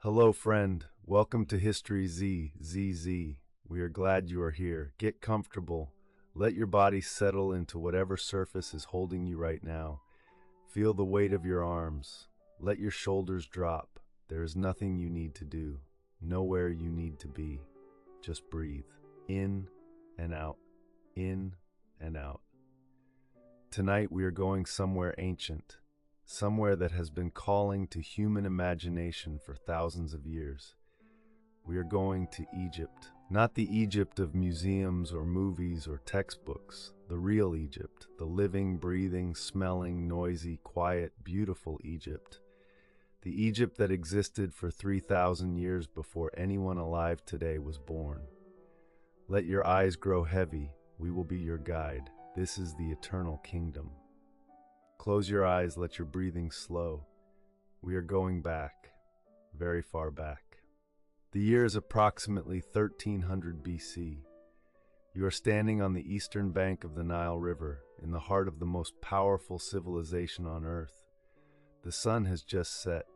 Hello, friend. Welcome to History ZZZ. We are glad you are here. Get comfortable. Let your body settle into whatever surface is holding you right now. Feel the weight of your arms. Let your shoulders drop. There is nothing you need to do, nowhere you need to be. Just breathe. In and out. In and out. Tonight we are going somewhere ancient. Somewhere that has been calling to human imagination for thousands of years. We are going to Egypt. Not the Egypt of museums or movies or textbooks. The real Egypt. The living, breathing, smelling, noisy, quiet, beautiful Egypt. The Egypt that existed for 3,000 years before anyone alive today was born. Let your eyes grow heavy. We will be your guide. This is the eternal kingdom. Close your eyes, let your breathing slow. We are going back, very far back. The year is approximately 1300 BC. You are standing on the eastern bank of the Nile River, in the heart of the most powerful civilization on Earth. The sun has just set.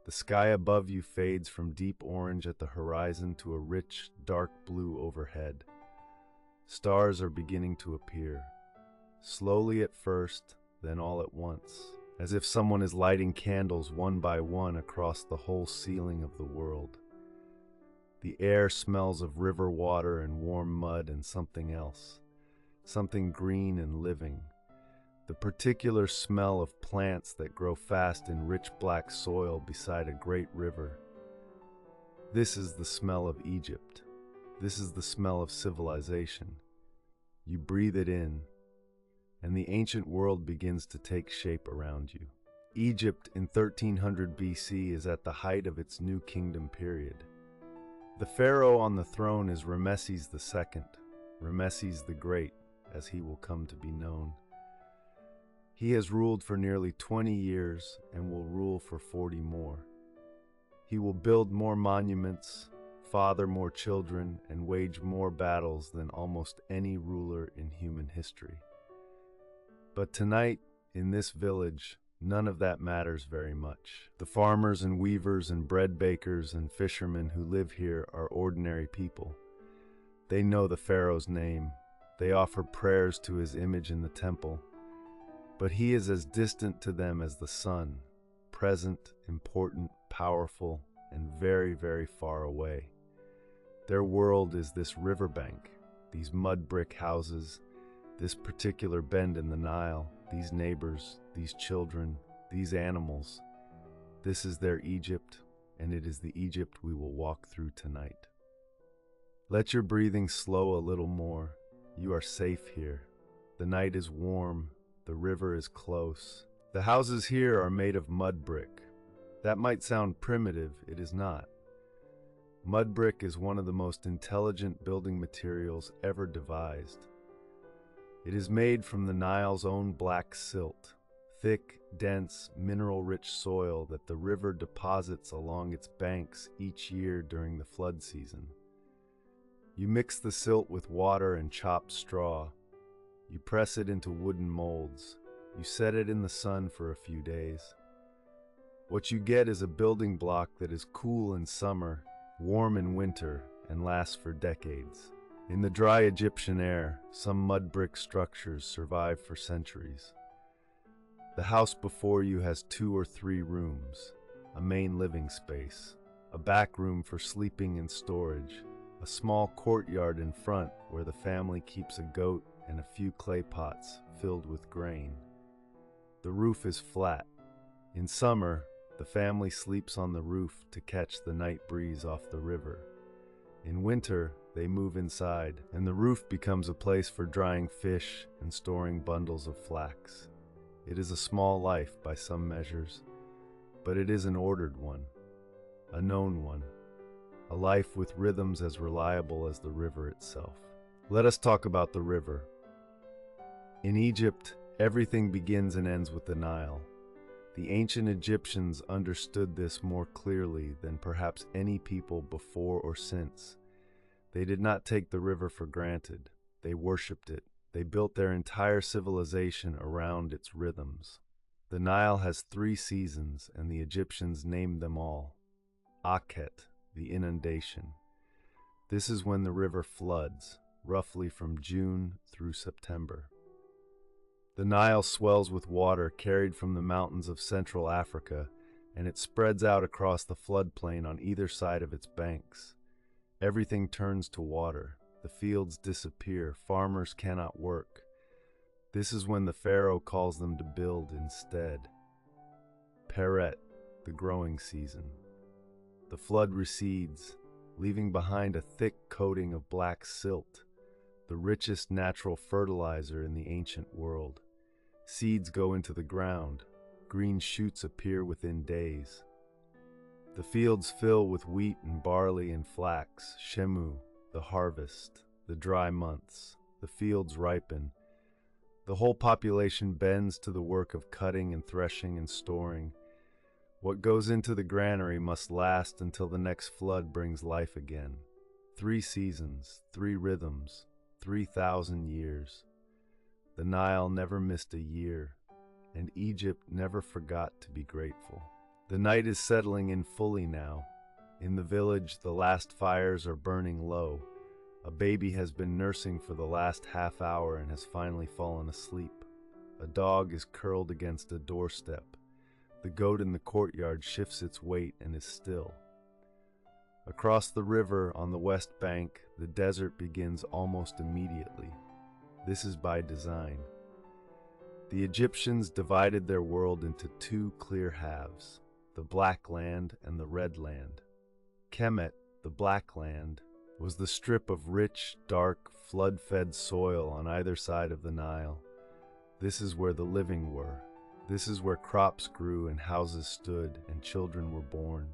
The sky above you fades from deep orange at the horizon to a rich, dark blue overhead. Stars are beginning to appear, slowly at first, then all at once, as if someone is lighting candles one by one across the whole ceiling of the world. The air smells of river water and warm mud and something else, something green and living, the particular smell of plants that grow fast in rich black soil beside a great river. This is the smell of Egypt. This is the smell of civilization. You breathe it in, and the ancient world begins to take shape around you. Egypt in 1300 BC is at the height of its new kingdom period. The pharaoh on the throne is Ramesses II, Ramesses the Great, as he will come to be known. He has ruled for nearly 20 years and will rule for 40 more. He will build more monuments, father more children, and wage more battles than almost any ruler in human history. But tonight, in this village, none of that matters very much. The farmers and weavers and bread bakers and fishermen who live here are ordinary people. They know the Pharaoh's name. They offer prayers to his image in the temple. But he is as distant to them as the sun, present, important, powerful, and very, very far away. Their world is this riverbank, these mud brick houses, this particular bend in the Nile, these neighbors, these children, these animals. This is their Egypt, and it is the Egypt we will walk through tonight. Let your breathing slow a little more. You are safe here. The night is warm. The river is close. The houses here are made of mud brick. That might sound primitive. It is not. Mud brick is one of the most intelligent building materials ever devised. It is made from the Nile's own black silt, thick, dense, mineral-rich soil that the river deposits along its banks each year during the flood season. You mix the silt with water and chopped straw. You press it into wooden molds. You set it in the sun for a few days. What you get is a building block that is cool in summer, warm in winter, and lasts for decades. In the dry Egyptian air, some mud brick structures survive for centuries. The house before you has 2 or 3 rooms, a main living space, a back room for sleeping and storage, a small courtyard in front where the family keeps a goat and a few clay pots filled with grain. The roof is flat. In summer, the family sleeps on the roof to catch the night breeze off the river. In winter, they move inside, and the roof becomes a place for drying fish and storing bundles of flax. It is a small life by some measures, but it is an ordered one, a known one, a life with rhythms as reliable as the river itself. Let us talk about the river. In Egypt, everything begins and ends with the Nile. The ancient Egyptians understood this more clearly than perhaps any people before or since. They did not take the river for granted. They worshipped it. They built their entire civilization around its rhythms. The Nile has 3 seasons, and the Egyptians named them all. Akhet, the inundation. This is when the river floods, roughly from June through September. The Nile swells with water carried from the mountains of Central Africa, and it spreads out across the floodplain on either side of its banks. Everything turns to water. The fields disappear. Farmers cannot work. This is when the pharaoh calls them to build instead. Peret, the growing season. The flood recedes, leaving behind a thick coating of black silt, the richest natural fertilizer in the ancient world. Seeds go into the ground. Green shoots appear within days. The fields fill with wheat and barley and flax, Shemu, the harvest, the dry months. The fields ripen. The whole population bends to the work of cutting and threshing and storing. What goes into the granary must last until the next flood brings life again. 3 seasons, 3 rhythms, 3,000 years. The Nile never missed a year, and Egypt never forgot to be grateful. The night is settling in fully now. In the village, the last fires are burning low. A baby has been nursing for the last half hour and has finally fallen asleep. A dog is curled against a doorstep. The goat in the courtyard shifts its weight and is still. Across the river on the west bank, the desert begins almost immediately. This is by design. The Egyptians divided their world into 2 clear halves, the Black Land and the Red Land. Kemet, the Black Land, was the strip of rich, dark, flood-fed soil on either side of the Nile. This is where the living were. This is where crops grew and houses stood and children were born.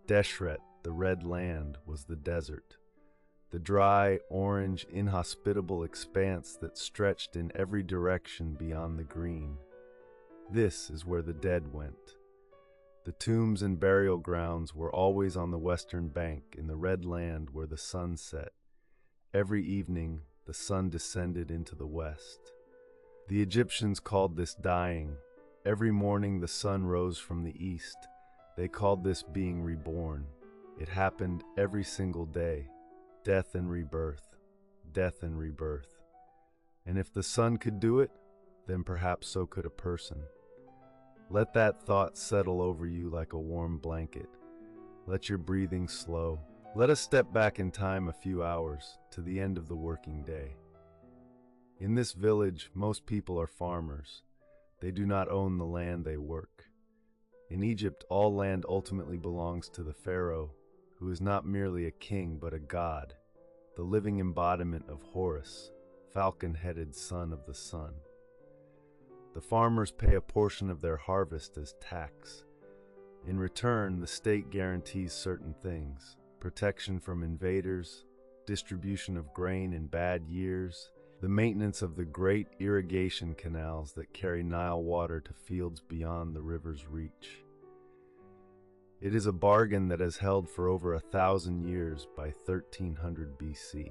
Deshret, the Red Land, was the desert. The dry, orange, inhospitable expanse that stretched in every direction beyond the green. This is where the dead went. The tombs and burial grounds were always on the western bank in the Red Land where the sun set. Every evening, the sun descended into the west. The Egyptians called this dying. Every morning the sun rose from the east. They called this being reborn. It happened every single day. Death and rebirth, death and rebirth. And if the sun could do it, then perhaps so could a person. Let that thought settle over you like a warm blanket. Let your breathing slow. Let us step back in time a few hours to the end of the working day. In this village, most people are farmers. They do not own the land they work. In Egypt, all land ultimately belongs to the pharaoh, who is not merely a king but a god, the living embodiment of Horus, falcon-headed son of the sun. The farmers pay a portion of their harvest as tax. In return, the state guarantees certain things: protection from invaders, distribution of grain in bad years, the maintenance of the great irrigation canals that carry Nile water to fields beyond the river's reach. It is a bargain that has held for over 1,000 years by 1300 BC.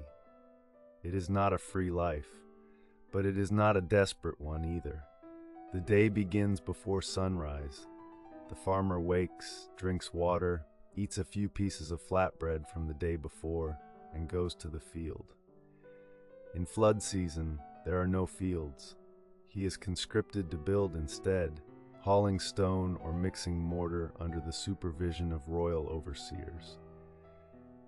It is not a free life, but it is not a desperate one either. The day begins before sunrise. The farmer wakes, drinks water, eats a few pieces of flatbread from the day before, and goes to the field. In flood season, there are no fields. He is conscripted to build instead, hauling stone or mixing mortar under the supervision of royal overseers.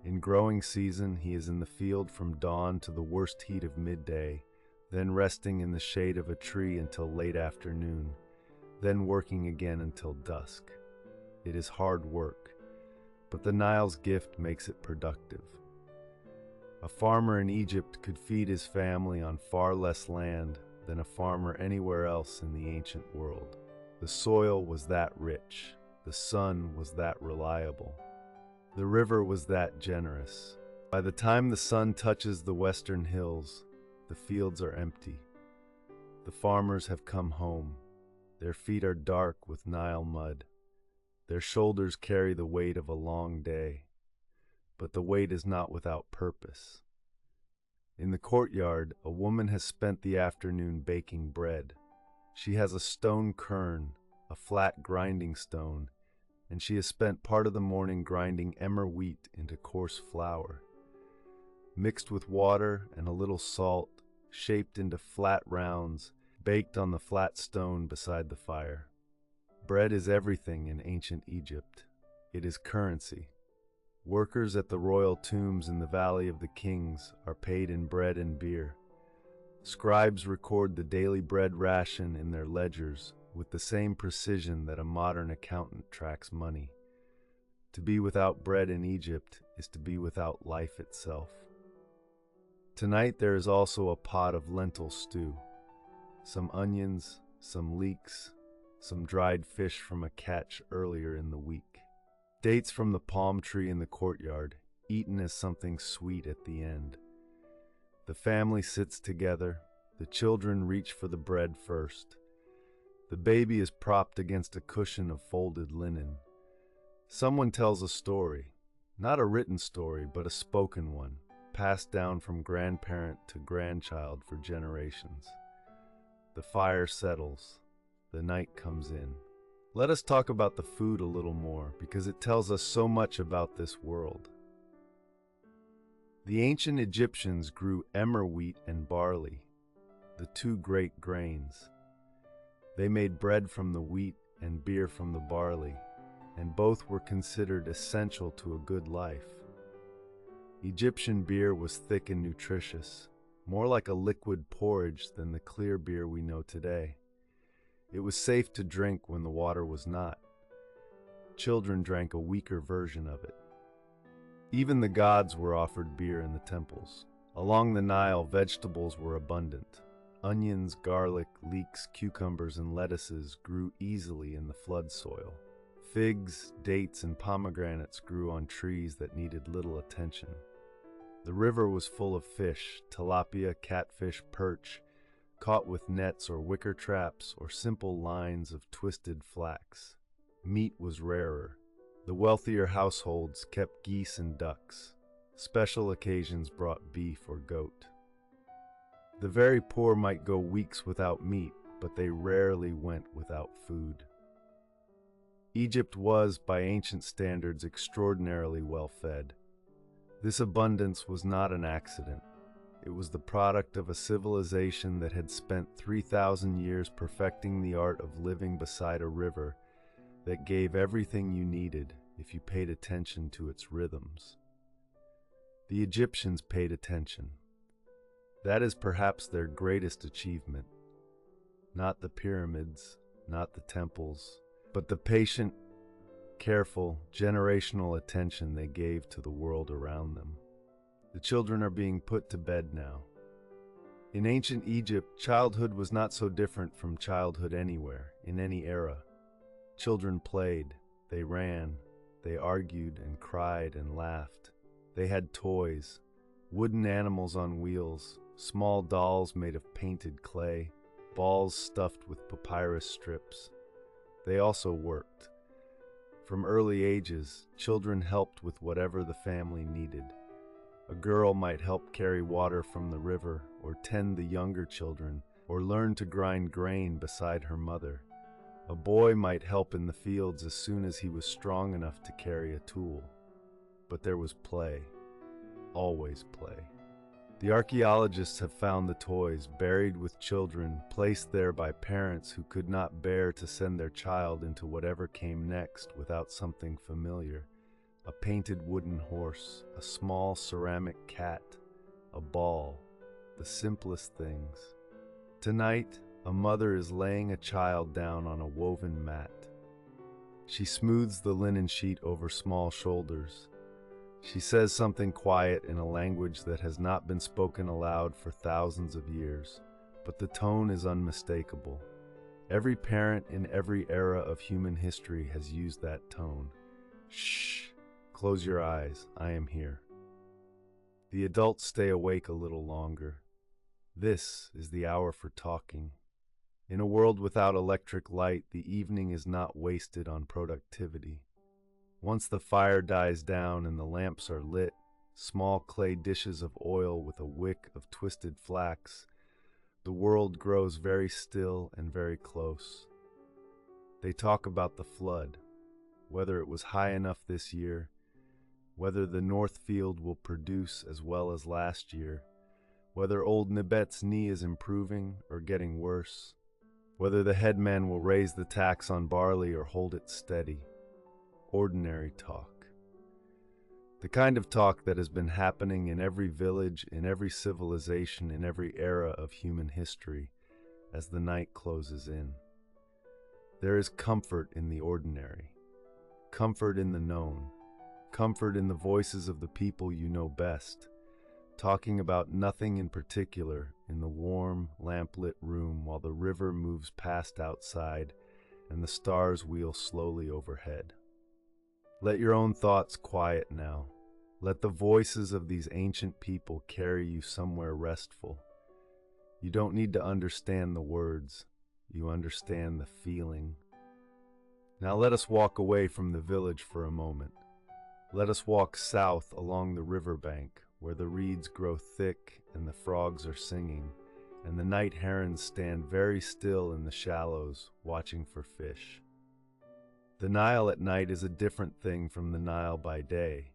In growing season, he is in the field from dawn to the worst heat of midday, then resting in the shade of a tree until late afternoon, then working again until dusk. It is hard work, but the Nile's gift makes it productive. A farmer in Egypt could feed his family on far less land than a farmer anywhere else in the ancient world. The soil was that rich. The sun was that reliable. The river was that generous. By the time the sun touches the western hills, the fields are empty. The farmers have come home. Their feet are dark with Nile mud. Their shoulders carry the weight of a long day. But the weight is not without purpose. In the courtyard, a woman has spent the afternoon baking bread. She has a stone quern, a flat grinding stone, and she has spent part of the morning grinding emmer wheat into coarse flour. Mixed with water and a little salt, shaped into flat rounds, baked on the flat stone beside the fire. Bread is everything in ancient Egypt. It is currency. Workers at the royal tombs in the Valley of the Kings are paid in bread and beer. Scribes record the daily bread ration in their ledgers with the same precision that a modern accountant tracks money. To be without bread in Egypt is to be without life itself. Tonight there is also a pot of lentil stew, some onions, some leeks, some dried fish from a catch earlier in the week. Dates from the palm tree in the courtyard, eaten as something sweet at the end. The family sits together. The children reach for the bread first. The baby is propped against a cushion of folded linen. Someone tells a story, not a written story, but a spoken one, passed down from grandparent to grandchild for generations. The fire settles. The night comes in. Let us talk about the food a little more, because it tells us so much about this world. The ancient Egyptians grew emmer wheat and barley, the two great grains. They made bread from the wheat and beer from the barley, and both were considered essential to a good life. Egyptian beer was thick and nutritious, more like a liquid porridge than the clear beer we know today. It was safe to drink when the water was not. Children drank a weaker version of it. Even the gods were offered beer in the temples. Along the Nile, vegetables were abundant. Onions, garlic, leeks, cucumbers, and lettuces grew easily in the flood soil. Figs, dates, and pomegranates grew on trees that needed little attention. The river was full of fish, tilapia, catfish, perch, caught with nets or wicker traps or simple lines of twisted flax. Meat was rarer. The wealthier households kept geese and ducks. Special occasions brought beef or goat. The very poor might go weeks without meat, but they rarely went without food. Egypt was, by ancient standards, extraordinarily well fed. This abundance was not an accident. It was the product of a civilization that had spent 3,000 years perfecting the art of living beside a river that gave everything you needed if you paid attention to its rhythms. The Egyptians paid attention. That is perhaps their greatest achievement. Not the pyramids, not the temples, but the patient, careful, generational attention they gave to the world around them. The children are being put to bed now. In ancient Egypt, childhood was not so different from childhood anywhere, in any era. Children played, they ran, they argued and cried and laughed. They had toys, wooden animals on wheels, small dolls made of painted clay, balls stuffed with papyrus strips. They also worked. From early ages, children helped with whatever the family needed. A girl might help carry water from the river, or tend the younger children, or learn to grind grain beside her mother. A boy might help in the fields as soon as he was strong enough to carry a tool. But there was play. Always play. The archaeologists have found the toys buried with children, placed there by parents who could not bear to send their child into whatever came next without something familiar. A painted wooden horse, a small ceramic cat, a ball, the simplest things. Tonight, a mother is laying a child down on a woven mat. She smooths the linen sheet over small shoulders. She says something quiet in a language that has not been spoken aloud for thousands of years, but the tone is unmistakable. Every parent in every era of human history has used that tone. Shh. Close your eyes, I am here. The adults stay awake a little longer. This is the hour for talking. In a world without electric light, the evening is not wasted on productivity. Once the fire dies down and the lamps are lit, small clay dishes of oil with a wick of twisted flax, the world grows very still and very close. They talk about the flood. whether it was high enough this year, whether the North Field will produce as well as last year, whether old Nibet's knee is improving or getting worse, whether the headman will raise the tax on barley or hold it steady. Ordinary talk. The kind of talk that has been happening in every village, in every civilization, in every era of human history as the night closes in. There is comfort in the ordinary, comfort in the known, comfort in the voices of the people you know best, talking about nothing in particular in the warm, lamp-lit room while the river moves past outside and the stars wheel slowly overhead. Let your own thoughts quiet now. Let the voices of these ancient people carry you somewhere restful. You don't need to understand the words. You understand the feeling. Now let us walk away from the village for a moment. Let us walk south along the riverbank, where the reeds grow thick and the frogs are singing, and the night herons stand very still in the shallows, watching for fish. The Nile at night is a different thing from the Nile by day.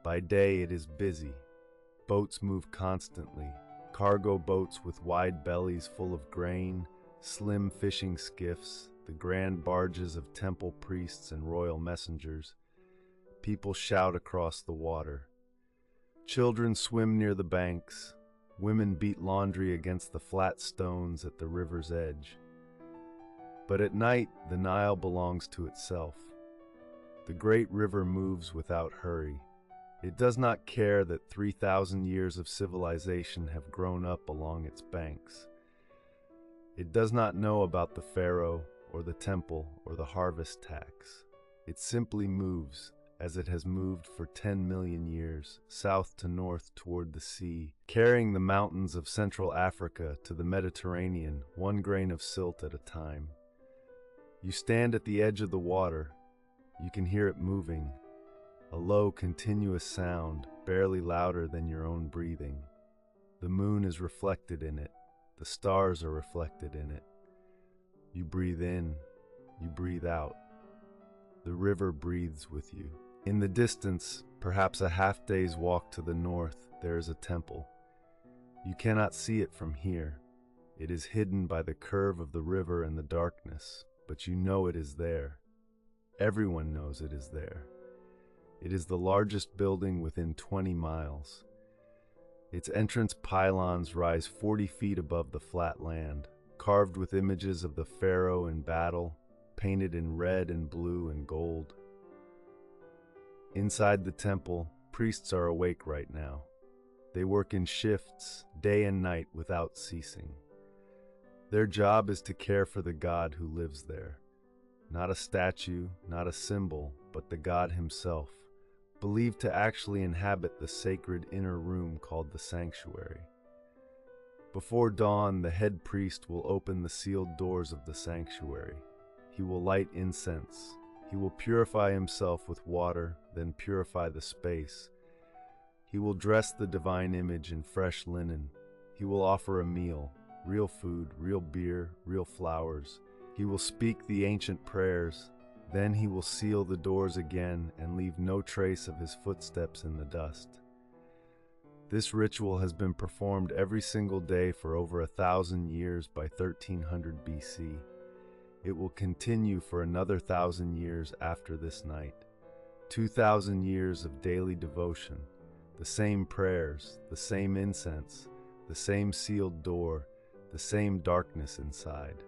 By day it is busy. Boats move constantly, cargo boats with wide bellies full of grain, slim fishing skiffs, the grand barges of temple priests and royal messengers. People shout across the water. Children swim near the banks. Women beat laundry against the flat stones at the river's edge. But at night, the Nile belongs to itself. The great river moves without hurry. It does not care that 3,000 years of civilization have grown up along its banks. It does not know about the pharaoh or the temple or the harvest tax. It simply moves, as it has moved for 10 million years, south to north toward the sea, carrying the mountains of Central Africa to the Mediterranean, one grain of silt at a time. You stand at the edge of the water. You can hear it moving, a low, continuous sound, barely louder than your own breathing. The moon is reflected in it. The stars are reflected in it. You breathe in, you breathe out. The river breathes with you. In the distance, perhaps a half-day's walk to the north, there is a temple. You cannot see it from here. It is hidden by the curve of the river and the darkness, but you know it is there. Everyone knows it is there. It is the largest building within 20 miles. Its entrance pylons rise 40 feet above the flat land, carved with images of the pharaoh in battle, painted in red and blue and gold. Inside the temple, priests are awake right now. They work in shifts, day and night, without ceasing. Their job is to care for the God who lives there. Not a statue, not a symbol, but the God himself, believed to actually inhabit the sacred inner room called the sanctuary. Before dawn, the head priest will open the sealed doors of the sanctuary. He will light incense. He will purify himself with water, then purify the space. He will dress the divine image in fresh linen. He will offer a meal, real food, real beer, real flowers. He will speak the ancient prayers. Then he will seal the doors again and leave no trace of his footsteps in the dust. This ritual has been performed every single day for over 1,000 years by 1300 BC. It will continue for another 1,000 years after this night. 2,000 years of daily devotion, the same prayers, the same incense, the same sealed door, the same darkness inside.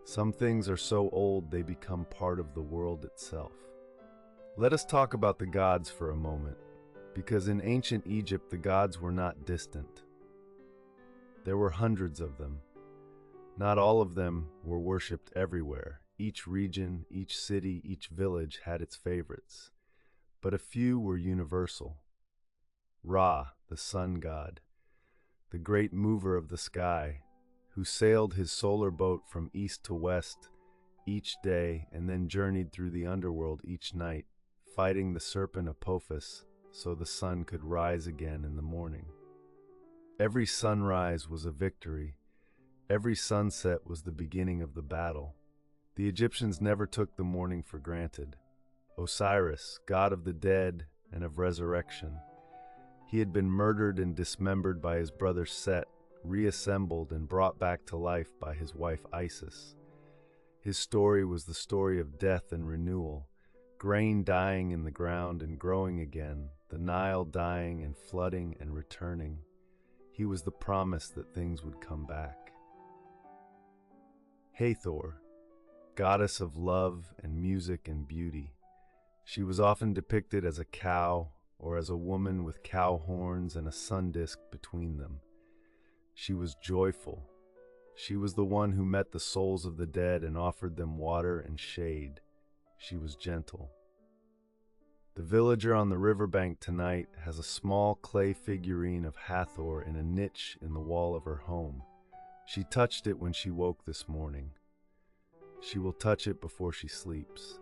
Some things are so old they become part of the world itself. Let us talk about the gods for a moment, because in ancient Egypt the gods were not distant. There were hundreds of them. Not all of them were worshipped everywhere. Each region, each city, each village had its favorites. But a few were universal. Ra, the sun god, the great mover of the sky, who sailed his solar boat from east to west each day and then journeyed through the underworld each night, fighting the serpent Apophis so the sun could rise again in the morning. Every sunrise was a victory. Every sunset was the beginning of the battle. The Egyptians never took the morning for granted. Osiris, god of the dead and of resurrection. He had been murdered and dismembered by his brother Set, reassembled and brought back to life by his wife Isis. His story was the story of death and renewal, grain dying in the ground and growing again, the Nile dying and flooding and returning. He was the promise that things would come back. Hathor, goddess of love and music and beauty. She was often depicted as a cow or as a woman with cow horns and a sun disk between them. She was joyful. She was the one who met the souls of the dead and offered them water and shade. She was gentle. The villager on the riverbank tonight has a small clay figurine of Hathor in a niche in the wall of her home. She touched it when she woke this morning. She will touch it before she sleeps.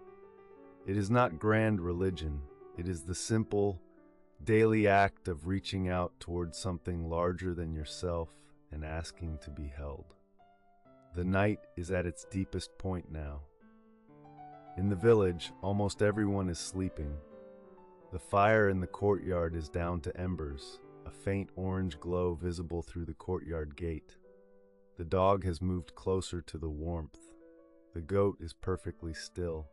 It is not grand religion. It is the simple, daily act of reaching out towards something larger than yourself and asking to be held. The night is at its deepest point now. In the village, almost everyone is sleeping. The fire in the courtyard is down to embers, a faint orange glow visible through the courtyard gate. The dog has moved closer to the warmth. The goat is perfectly still.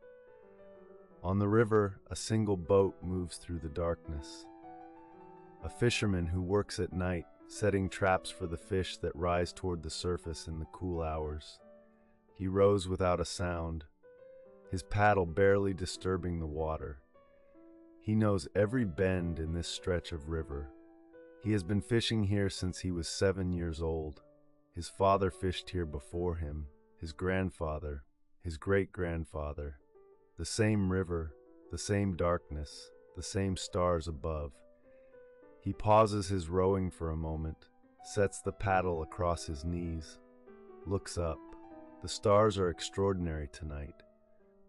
On the river, a single boat moves through the darkness. A fisherman who works at night, setting traps for the fish that rise toward the surface in the cool hours. He rows without a sound, his paddle barely disturbing the water. He knows every bend in this stretch of river. He has been fishing here since he was 7 years old. His father fished here before him, his grandfather, his great-grandfather. The same river, the same darkness, the same stars above. He pauses his rowing for a moment, sets the paddle across his knees, looks up. The stars are extraordinary tonight.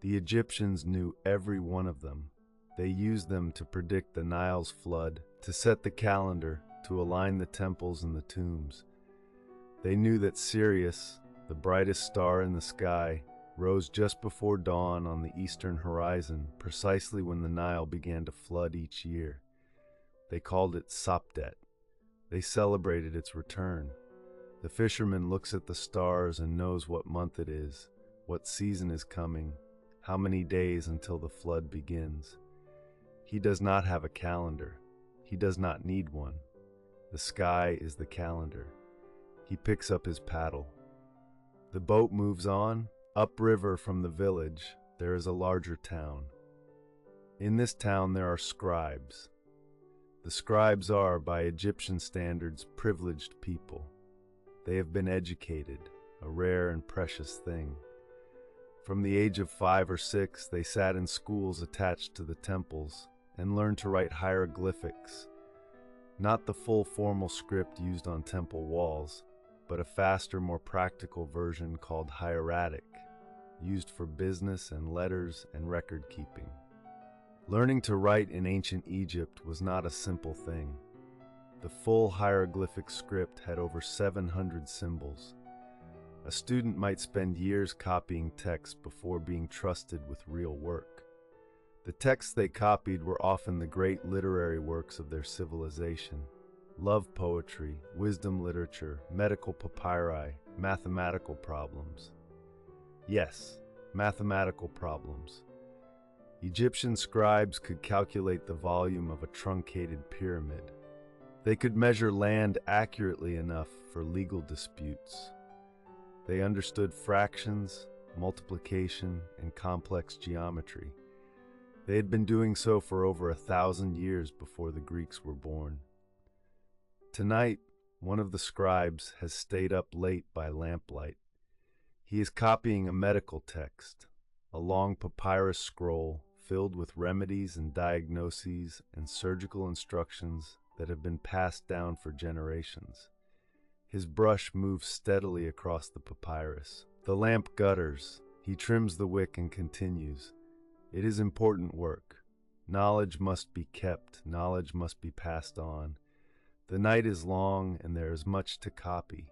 The Egyptians knew every one of them. They used them to predict the Nile's flood, to set the calendar, to align the temples and the tombs. They knew that Sirius, the brightest star in the sky, rose just before dawn on the eastern horizon, precisely when the Nile began to flood each year. They called it Sopdet. They celebrated its return. The fisherman looks at the stars and knows what month it is, what season is coming, how many days until the flood begins. He does not have a calendar. He does not need one. The sky is the calendar. He picks up his paddle. The boat moves on. Upriver from the village, there is a larger town. In this town there are scribes. The scribes are, by Egyptian standards, privileged people. They have been educated, a rare and precious thing. From the age of 5 or 6, they sat in schools attached to the temples and learned to write hieroglyphics, not the full formal script used on temple walls, but a faster, more practical version called hieratic, used for business and letters and record keeping. Learning to write in ancient Egypt was not a simple thing. The full hieroglyphic script had over 700 symbols. A student might spend years copying text before being trusted with real work. The texts they copied were often the great literary works of their civilization. Love poetry, wisdom literature, medical papyri, mathematical problems. Yes, mathematical problems. Egyptian scribes could calculate the volume of a truncated pyramid. They could measure land accurately enough for legal disputes. They understood fractions, multiplication, and complex geometry. They had been doing so for over 1,000 years before the Greeks were born. Tonight, one of the scribes has stayed up late by lamplight. He is copying a medical text, a long papyrus scroll filled with remedies and diagnoses and surgical instructions that have been passed down for generations. His brush moves steadily across the papyrus. The lamp gutters. He trims the wick and continues. It is important work. Knowledge must be kept. Knowledge must be passed on. The night is long and there is much to copy.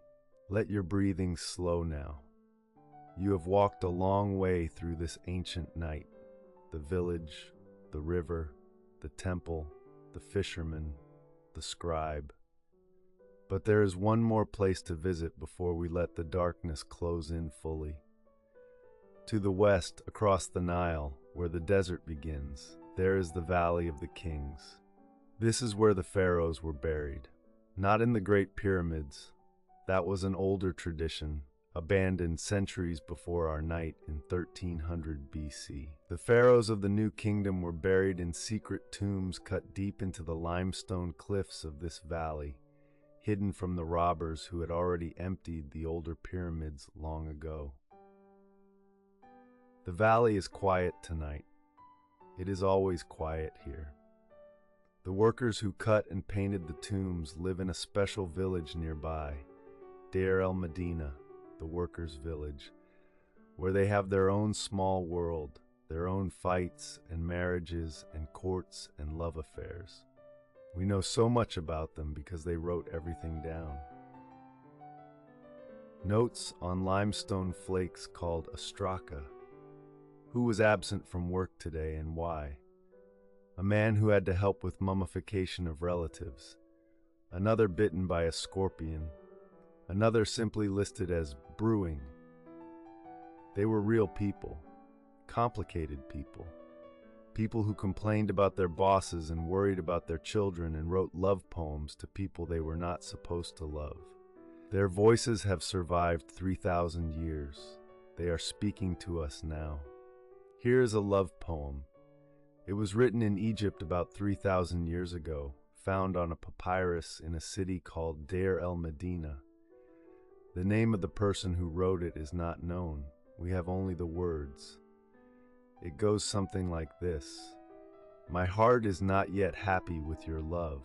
Let your breathing slow now. You have walked a long way through this ancient night. The village, the river, the temple, the fisherman, the scribe. But there is one more place to visit before we let the darkness close in fully. To the west, across the Nile, where the desert begins, there is the Valley of the Kings. This is where the pharaohs were buried. Not in the Great Pyramids. That was an older tradition, abandoned centuries before our night in 1300 BC. The pharaohs of the New Kingdom were buried in secret tombs cut deep into the limestone cliffs of this valley, hidden from the robbers who had already emptied the older pyramids long ago. The valley is quiet tonight. It is always quiet here. The workers who cut and painted the tombs live in a special village nearby, Deir el-Medina, the workers' village, where they have their own small world, their own fights and marriages and courts and love affairs. We know so much about them because they wrote everything down. Notes on limestone flakes called ostraka. Who was absent from work today and why? A man who had to help with mummification of relatives. Another bitten by a scorpion. Another simply listed as brewing. They were real people, complicated people. People who complained about their bosses and worried about their children and wrote love poems to people they were not supposed to love. Their voices have survived 3,000 years. They are speaking to us now. Here is a love poem. It was written in Egypt about 3,000 years ago, found on a papyrus in a city called Deir el-Medina. The name of the person who wrote it is not known. We have only the words. It goes something like this. My heart is not yet happy with your love.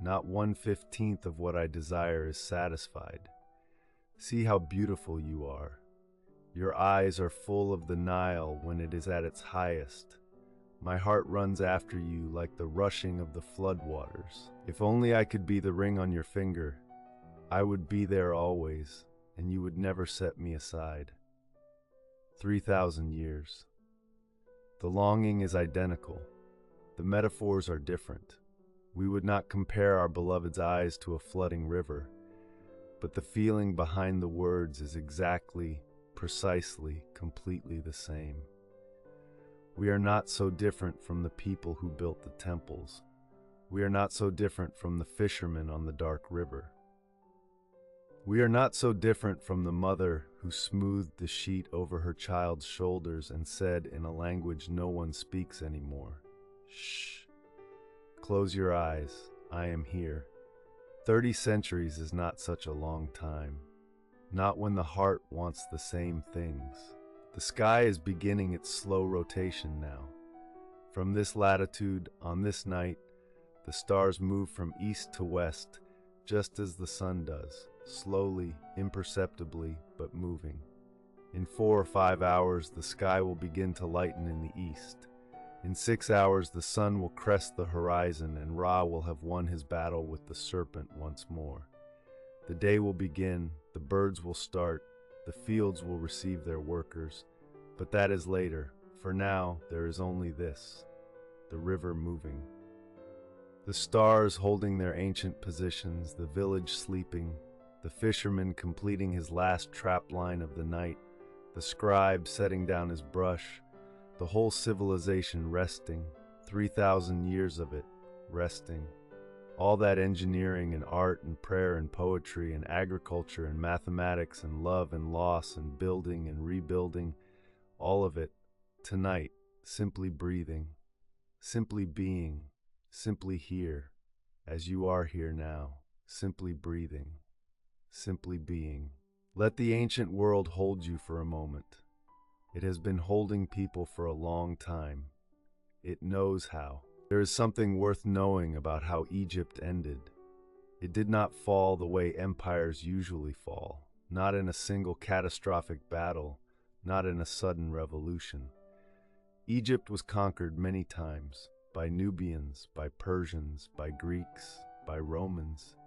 Not 1/15 of what I desire is satisfied. See how beautiful you are. Your eyes are full of the Nile when it is at its highest. My heart runs after you like the rushing of the floodwaters. If only I could be the ring on your finger, I would be there always, and you would never set me aside. 3,000 years. The longing is identical. The metaphors are different. We would not compare our beloved's eyes to a flooding river, but the feeling behind the words is exactly, precisely, completely the same. We are not so different from the people who built the temples. We are not so different from the fishermen on the dark river. We are not so different from the mother who smoothed the sheet over her child's shoulders and said in a language no one speaks anymore, "Shh. Close your eyes. I am here." 30 centuries is not such a long time. Not when the heart wants the same things. The sky is beginning its slow rotation now. From this latitude, on this night, the stars move from east to west, just as the sun does, slowly, imperceptibly, but moving. In 4 or 5 hours, the sky will begin to lighten in the east. In 6 hours, the sun will crest the horizon and Ra will have won his battle with the serpent once more. The day will begin, the birds will start, the fields will receive their workers, but that is later. For now, there is only this, the river moving. The stars holding their ancient positions, the village sleeping, the fisherman completing his last trap line of the night, the scribe setting down his brush, the whole civilization resting, 3,000 years of it, resting. All that engineering and art and prayer and poetry and agriculture and mathematics and love and loss and building and rebuilding, all of it, tonight, simply breathing, simply being, simply here, as you are here now, simply breathing, simply being. Let the ancient world hold you for a moment. It has been holding people for a long time. It knows how. There is something worth knowing about how Egypt ended. It did not fall the way empires usually fall, not in a single catastrophic battle, not in a sudden revolution. Egypt was conquered many times, by Nubians, by Persians, by Greeks, by Romans.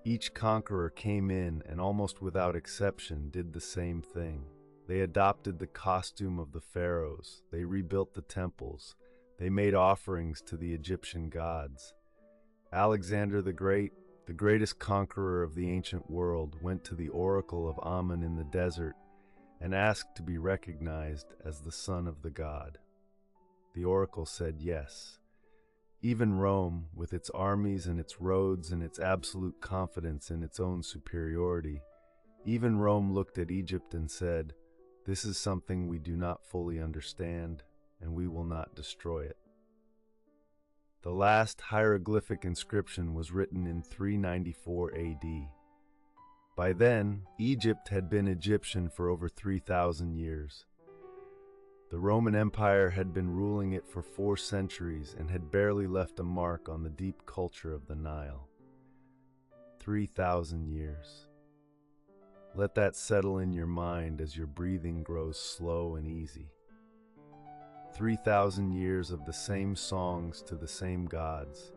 Each conqueror came in and almost without exception did the same thing. They adopted the costume of the pharaohs. They rebuilt the temples. They made offerings to the Egyptian gods. Alexander the Great, the greatest conqueror of the ancient world, went to the oracle of Amun in the desert and asked to be recognized as the son of the god. The oracle said yes. Even Rome, with its armies and its roads and its absolute confidence in its own superiority, even Rome looked at Egypt and said, "This is something we do not fully understand, and we will not destroy it." The last hieroglyphic inscription was written in 394 AD. By then, Egypt had been Egyptian for over 3,000 years. The Roman Empire had been ruling it for 4 centuries and had barely left a mark on the deep culture of the Nile. 3,000 years. Let that settle in your mind as your breathing grows slow and easy. 3,000 years of the same songs to the same gods.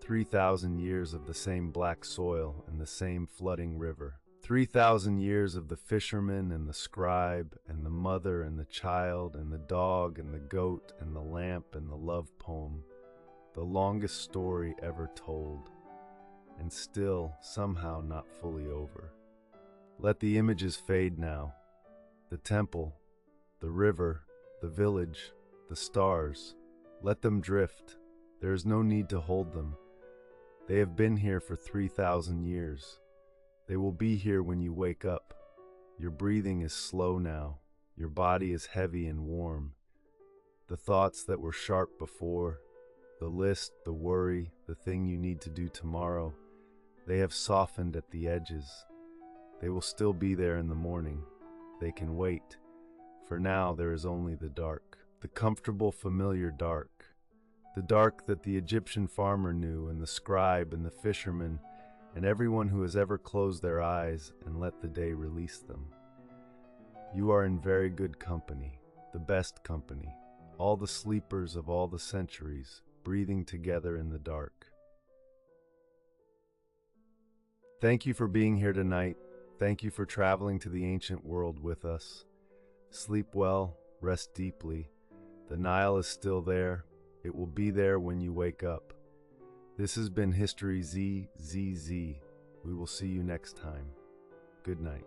3,000 years of the same black soil and the same flooding river. 3,000 years of the fisherman and the scribe and the mother and the child and the dog and the goat and the lamp and the love poem. The longest story ever told, and still somehow not fully over. Let the images fade now. The temple, the river, the village, the stars. Let them drift. There is no need to hold them. They have been here for 3,000 years. They will be here when you wake up. Your breathing is slow now. Your body is heavy and warm. The thoughts that were sharp before, the list, the worry, the thing you need to do tomorrow, they have softened at the edges. They will still be there in the morning. They can wait. For now, there is only the dark. The comfortable, familiar dark. The dark that the Egyptian farmer knew, and the scribe and the fisherman, and everyone who has ever closed their eyes and let the day release them. You are in very good company, the best company, all the sleepers of all the centuries, breathing together in the dark. Thank you for being here tonight. Thank you for traveling to the ancient world with us. Sleep well, rest deeply. The Nile is still there. It will be there when you wake up. This has been History ZZZ. We will see you next time. Good night.